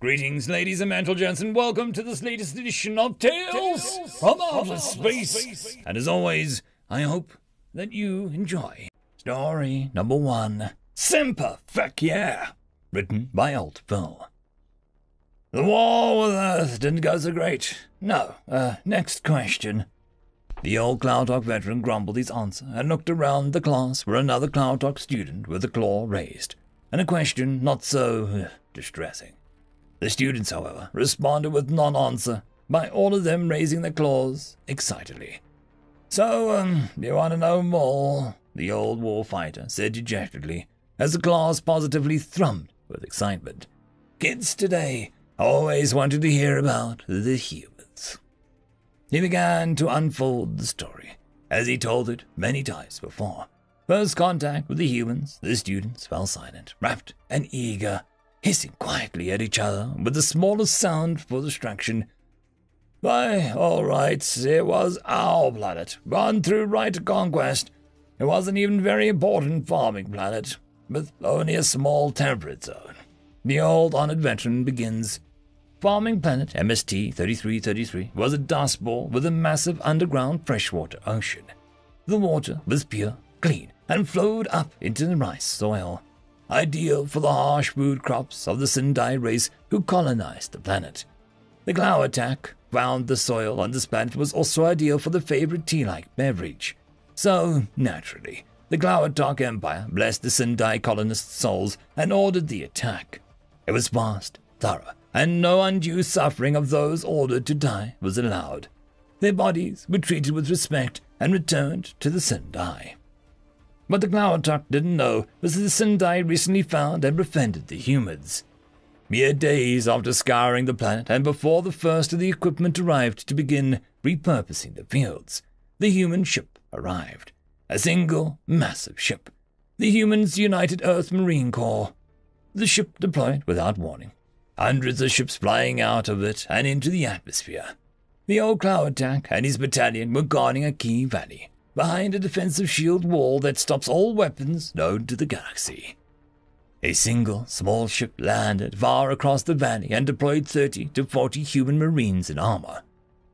Greetings, ladies and gents, and welcome to this latest edition of Tales from Outer Space. And as always, I hope that you enjoy. Story number 1, Semper Ficia, written by Alt Phil. The war with Earth didn't go so great. No, next question. The old Cloud Talk veteran grumbled his answer and looked around the class for another Cloud Talk student with a claw raised, and a question not so distressing. The students, however, responded with non-answer, by all of them raising their claws excitedly. So, you want to know more? The old warfighter said dejectedly, as the class positively thrummed with excitement. Kids today always wanted to hear about the humans. He began to unfold the story, as he told it many times before. First contact with the humans, the students fell silent, rapt and eager, hissing quietly at each other with the smallest sound for distraction. Why, all right, it was our planet, gone through right to conquest. It wasn't even very important farming planet, with only a small temperate zone. The old honored veteran begins. Farming planet MST-3333 was a dust ball with a massive underground freshwater ocean. The water was pure, clean, and flowed up into the rice soil, ideal for the harsh food crops of the Sindai race who colonized the planet. The Glow attack found the soil on this planet was also ideal for the favorite tea-like beverage. So, naturally, the Glowatok Empire blessed the Sindai colonists' souls and ordered the attack. It was fast, thorough, and no undue suffering of those ordered to die was allowed. Their bodies were treated with respect and returned to the Sindai. What the Glowatok didn't know was that the Sindai recently found and befriended the humans. Mere days after scouring the planet and before the first of the equipment arrived to begin repurposing the fields, the human ship arrived. A single, massive ship. The humans united Earth Marine Corps. The ship deployed without warning. Hundreds of ships flying out of it and into the atmosphere. The old Glowatok and his battalion were guarding a key valley, behind a defensive shield wall that stops all weapons known to the galaxy. A single, small ship landed far across the valley and deployed 30 to 40 human marines in armor.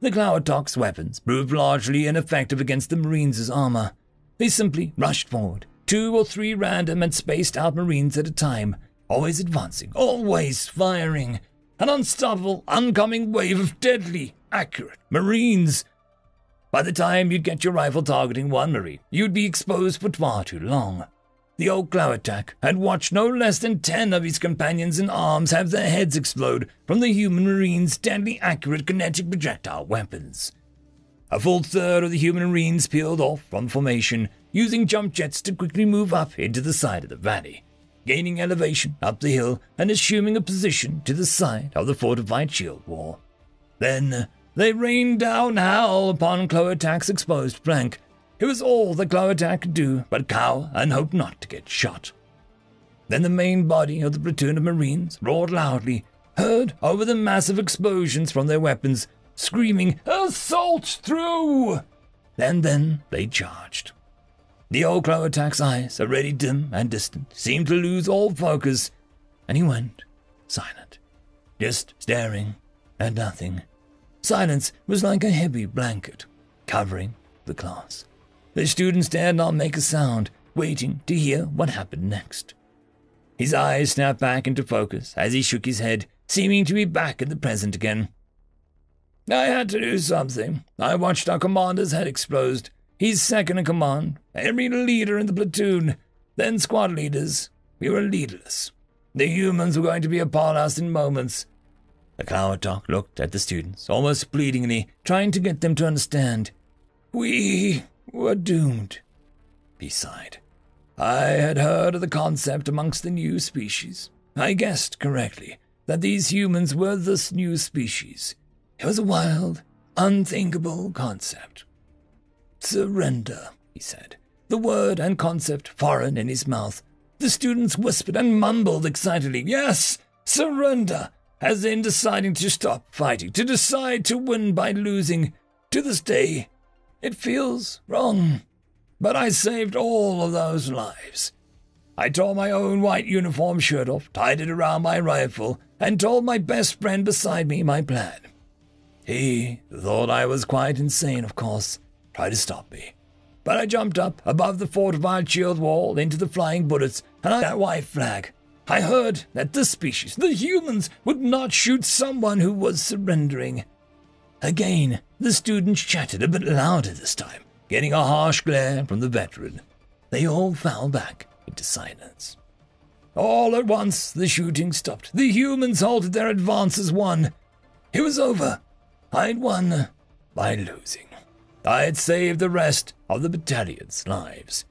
The Glowatok's weapons proved largely ineffective against the marines' armor. They simply rushed forward, 2 or 3 random and spaced-out marines at a time, always advancing, always firing. An unstoppable, oncoming wave of deadly, accurate marines. By the time you'd get your rifle targeting one marine, you'd be exposed for far too long. The old Glowatok had watched no less than 10 of his companions in arms have their heads explode from the human marines' deadly accurate kinetic projectile weapons. A full third of the human marines peeled off from formation, using jump jets to quickly move up into the side of the valley, gaining elevation up the hill and assuming a position to the side of the fortified shield wall. Then they rained down hell upon Glowatok's exposed flank. It was all that Glowatok could do but cower and hope not to get shot. Then the main body of the platoon of Marines roared loudly, heard over the massive explosions from their weapons, screaming, "Assault through!" And then they charged. The old Glowatok's eyes, already dim and distant, seemed to lose all focus, and he went silent, just staring at nothing. Silence was like a heavy blanket, covering the class. The students dared not make a sound, waiting to hear what happened next. His eyes snapped back into focus as he shook his head, seeming to be back in the present again. I had to do something. I watched our commander's head explode. He's second in command, every leader in the platoon, then squad leaders. We were leaderless. The humans were going to be upon us in moments. The Glowatok looked at the students, almost pleadingly, trying to get them to understand. We were doomed, he sighed. I had heard of the concept amongst the new species. I guessed correctly that these humans were this new species. It was a wild, unthinkable concept. Surrender, he said, the word and concept foreign in his mouth. The students whispered and mumbled excitedly, yes, surrender, as in deciding to stop fighting, to decide to win by losing. To this day, it feels wrong, but I saved all of those lives. I tore my own white uniform shirt off, tied it around my rifle, and told my best friend beside me my plan. He thought I was quite insane, of course, tried to stop me. But I jumped up above the fortified shield wall into the flying bullets and that white flag. I heard that this species, the humans, would not shoot someone who was surrendering. Again, the students chatted a bit louder this time, getting a harsh glare from the veteran. They all fell back into silence. All at once, the shooting stopped. The humans halted their advance as one. It was over. I'd won by losing. I had saved the rest of the battalion's lives.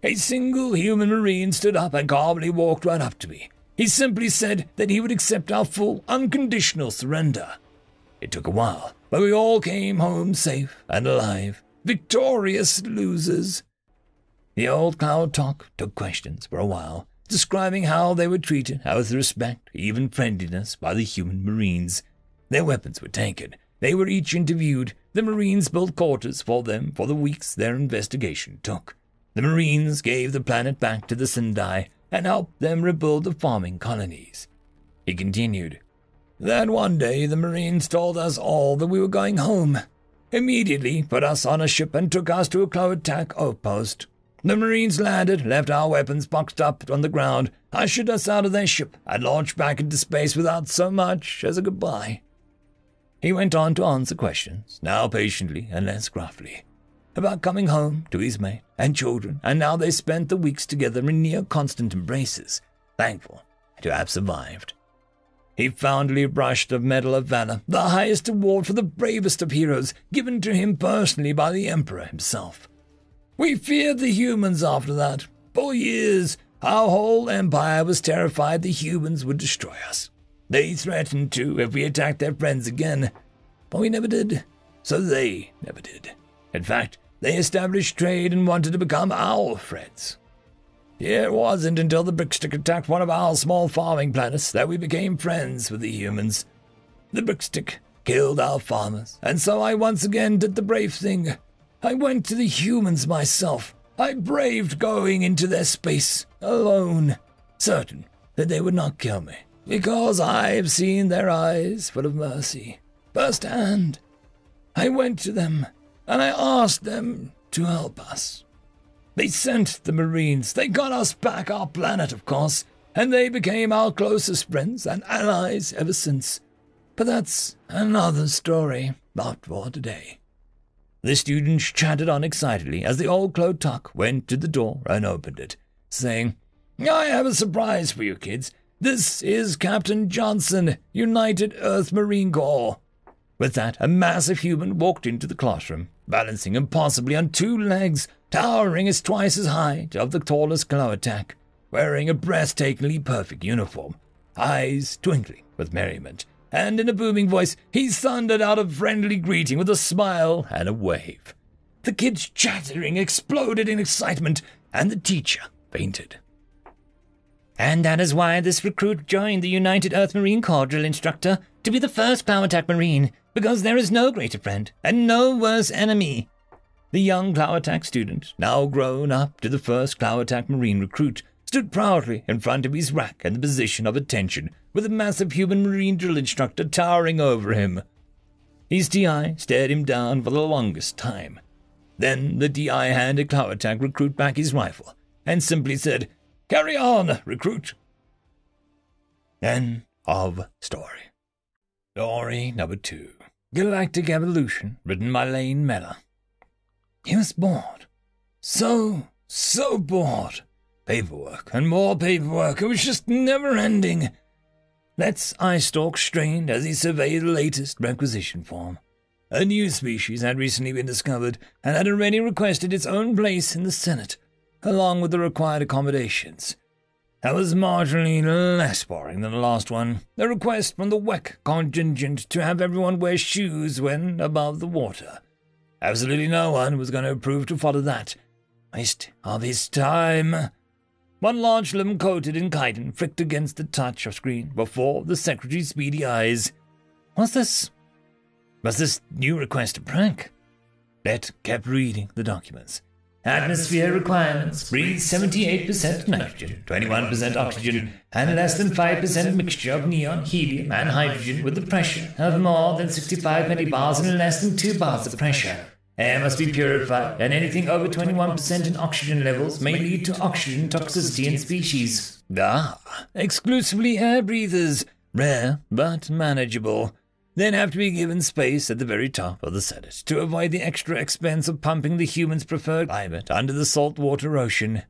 A single human marine stood up and calmly walked right up to me. He simply said that he would accept our full, unconditional surrender. It took a while, but we all came home safe and alive, victorious losers. The old Cloud Talk took questions for a while, describing how they were treated with respect, even friendliness, by the human marines. Their weapons were taken. They were each interviewed. The marines built quarters for them for the weeks their investigation took. The marines gave the planet back to the Sendai and helped them rebuild the farming colonies. He continued. Then one day the marines told us all that we were going home. Immediately put us on a ship and took us to a Cloatak outpost. The marines landed, left our weapons boxed up on the ground, ushered us out of their ship, and launched back into space without so much as a goodbye. He went on to answer questions, now patiently and less gruffly, about coming home to his mate and children, and now they spent the weeks together in near constant embraces, thankful to have survived. He fondly brushed a Medal of Valor, the highest award for the bravest of heroes, given to him personally by the Emperor himself. We feared the humans after that. For years, our whole empire was terrified the humans would destroy us. They threatened to if we attacked their friends again, but we never did, so they never did. In fact, they established trade and wanted to become our friends. It wasn't until the Brickstick attacked one of our small farming planets that we became friends with the humans. The Brickstick killed our farmers, and so I once again did the brave thing. I went to the humans myself. I braved going into their space, alone, certain that they would not kill me, because I've seen their eyes full of mercy, firsthand. I went to them, and I asked them to help us. They sent the Marines. They got us back our planet, of course, and they became our closest friends and allies ever since. But that's another story, not for today. The students chatted on excitedly as the old Cloatak went to the door and opened it, saying, I have a surprise for you kids. This is Captain Johnson, United Earth Marine Corps. With that, a massive human walked into the classroom, balancing impossibly on two legs, towering as twice as high of the tallest Cloatak, wearing a breathtakingly perfect uniform, eyes twinkling with merriment. And in a booming voice, he thundered out a friendly greeting with a smile and a wave. The kids' chattering exploded in excitement, and the teacher fainted. And that is why this recruit joined the United Earth Marine Corps drill instructor, to be the first Cloatak Marine, because there is no greater friend and no worse enemy. The young Cloatak student, now grown up to the first Cloatak Marine recruit, stood proudly in front of his rack in the position of attention, with a massive human marine drill instructor towering over him. His DI stared him down for the longest time. Then the DI handed Cloatak recruit back his rifle, and simply said, Carry on, recruit. End of story. Story number 2. Galactic Evolution, written by Lane Meller. He was bored. So bored. Paperwork and more paperwork. It was just never ending. Let's Eyestalk strained as he surveyed the latest requisition form. A new species had recently been discovered and had already requested its own place in the Senate, along with the required accommodations. That was marginally less boring than the last one, the request from the WEC contingent to have everyone wear shoes when above the water. Absolutely no one was going to approve to follow that. Waste of his time. One large limb coated in chitin flicked against the touch of screen before the secretary's beady eyes. Was this new request a prank? Let kept reading the documents. Atmosphere requirements: breathe 78% nitrogen, 21% oxygen, and less than 5% mixture of neon, helium, and hydrogen with the pressure of more than 65 millibars and less than 2 bars of pressure. Air must be purified, and anything over 21% in oxygen levels may lead to oxygen toxicity in species. Exclusively air breathers. Rare, but manageable. They'd have to be given space at the very top of the Senate to avoid the extra expense of pumping the humans' preferred climate under the saltwater ocean.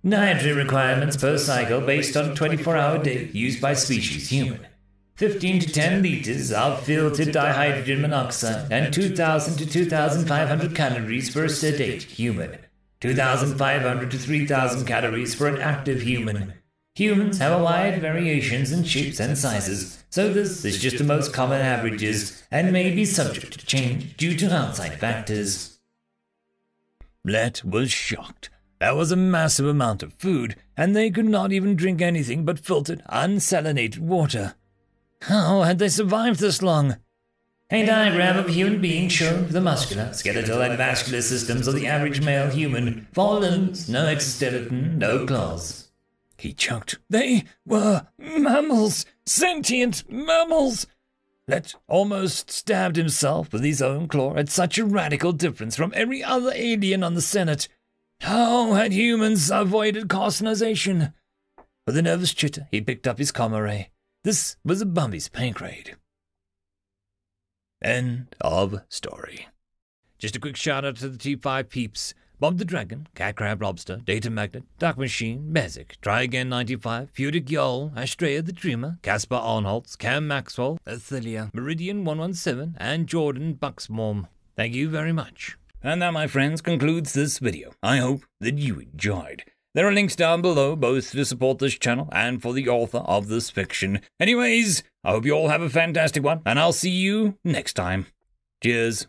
Dietary requirements per cycle based on 24-hour day used by species human. 15 to 10 liters of filtered dihydrogen monoxide and 2,000 to 2,500 calories for a sedate human. 2,500 to 3,000 calories for an active human. Humans have a wide variations in shapes and sizes, so this is just the most common averages and may be subject to change due to outside factors. Let was shocked. That was a massive amount of food, and they could not even drink anything but filtered, unsalinated water. How had they survived this long? A diagram of a human being showing the muscular, skeletal, and vascular systems of the average male human. 4 limbs, no exoskeleton, no claws. He choked. They were mammals! Sentient mammals! Let almost stabbed himself with his own claw at such a radical difference from every other alien on the Senate. How had humans avoided carcinization? With a nervous chitter, he picked up his comrade. This was a Bumby's paint grade. End of story. Just a quick shout out to the T5 peeps. Bob the Dragon, Cat Crab Lobster, Data Magnet, Dark Machine, Bezic, Try Again 95, Fudic Yol, Astrea the Dreamer, Caspar Arnholtz, Cam Maxwell, Athelia, Meridian 117, and Jordan Bucksmorm. Thank you very much. And that, my friends, concludes this video. I hope that you enjoyed. There are links down below, both to support this channel and for the author of this fiction. Anyways, I hope you all have a fantastic one, and I'll see you next time. Cheers.